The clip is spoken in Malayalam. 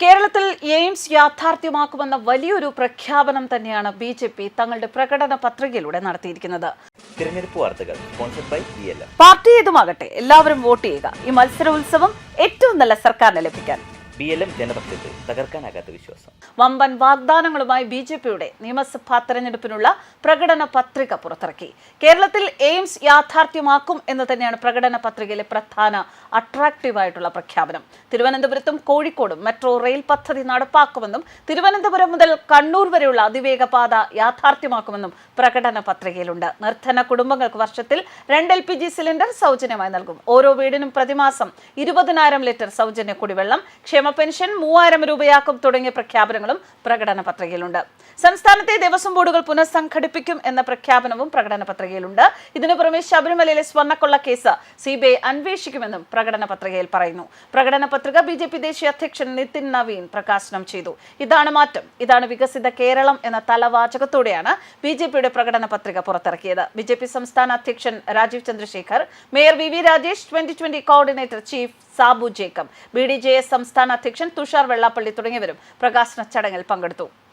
കേരളത്തിൽ എയിംസ് യാഥാർത്ഥ്യമാക്കുമെന്ന വലിയൊരു പ്രഖ്യാപനം തന്നെയാണ് ബി.ജെ.പി തങ്ങളുടെ പ്രകടന പത്രികയിലൂടെ നടത്തിയിരിക്കുന്നത്. തിരഞ്ഞെടുപ്പ് വാർത്തകൾ സ്പോൺസർഡ് ബൈ BLM. പാർട്ടി ഏതുമാകട്ടെ എല്ലാവരും വോട്ട് ചെയ്യുക. ഈ മത്സരോത്സവം ഏറ്റവും നല്ല സർക്കാരിനെ ലഭിക്കാൻ. BLM ജനപക്ഷത്ത് തകർക്കാനാകാത്ത വിശ്വാസം. വമ്പൻ വാഗ്ദാനങ്ങളുമായി ബി.ജെ.പിയുടെ നിയമസഭാ തെരഞ്ഞെടുപ്പിനുള്ള പ്രകടന പത്രിക പുറത്തിറക്കി. കേരളത്തിൽ എയിംസ് യാഥാർത്ഥ്യമാക്കും എന്ന് തന്നെയാണ് പ്രകടന പത്രികയിലെ പ്രധാന അട്രാക്റ്റീവായിട്ടുള്ള പ്രഖ്യാപനം. തിരുവനന്തപുരത്തും കോഴിക്കോടും മെട്രോ റെയിൽ പദ്ധതി നടപ്പാക്കുമെന്നും തിരുവനന്തപുരം മുതൽ കണ്ണൂർ വരെയുള്ള അതിവേഗ പാത യാഥാർത്ഥ്യമാക്കുമെന്നും പ്രകടന പത്രികയിലുണ്ട്. നിർധന കുടുംബങ്ങൾക്ക് വർഷത്തിൽ 2 LPG സിലിണ്ടർ സൗജന്യമായി നൽകും. ഓരോ വീടിനും പ്രതിമാസം 20,000 ലിറ്റർ സൗജന്യ കുടിവെള്ളം, ക്ഷേമ പെൻഷൻ 3,000 രൂപയാക്കും തുടങ്ങിയ പ്രഖ്യാപനങ്ങളും പ്രകടന പത്രികയിലുണ്ട്. സംസ്ഥാനത്തെ ദേവസ്വം ബോർഡുകൾ പുനഃസംഘടിപ്പിക്കും എന്ന പ്രഖ്യാപനവും പ്രകടന പത്രികയിലുണ്ട്. ഇതിനു പുറമെ ശബരിമലയിലെ സ്വർണ്ണക്കൊള്ള കേസ് CBI അന്വേഷിക്കുമെന്നും പ്രകടന പത്രികയിൽ പറയുന്നു. പ്രകടന പത്രിക BJP ദേശീയ അധ്യക്ഷൻ നിതിൻ നവീൻ പ്രകാശനം ചെയ്തു. ഇതാണ് മാറ്റം, ഇതാണ് വികസിത കേരളം എന്ന തലവാചകത്തോടെയാണ് BJPയുടെ പ്രകടന പത്രിക പുറത്തിറക്കിയത്. BJP സംസ്ഥാന അധ്യക്ഷൻ Rajeev Chandrasekhar, mayor VV Rajesh, 2020 coordinator chief Sabu Jacob, BDJS സംസ്ഥാന അധ്യക്ഷൻ തുഷാർ വെള്ളാപ്പള്ളി തുടങ്ങിയവരും പ്രകാശന ചടങ്ങിൽ പങ്കെടുത്തു.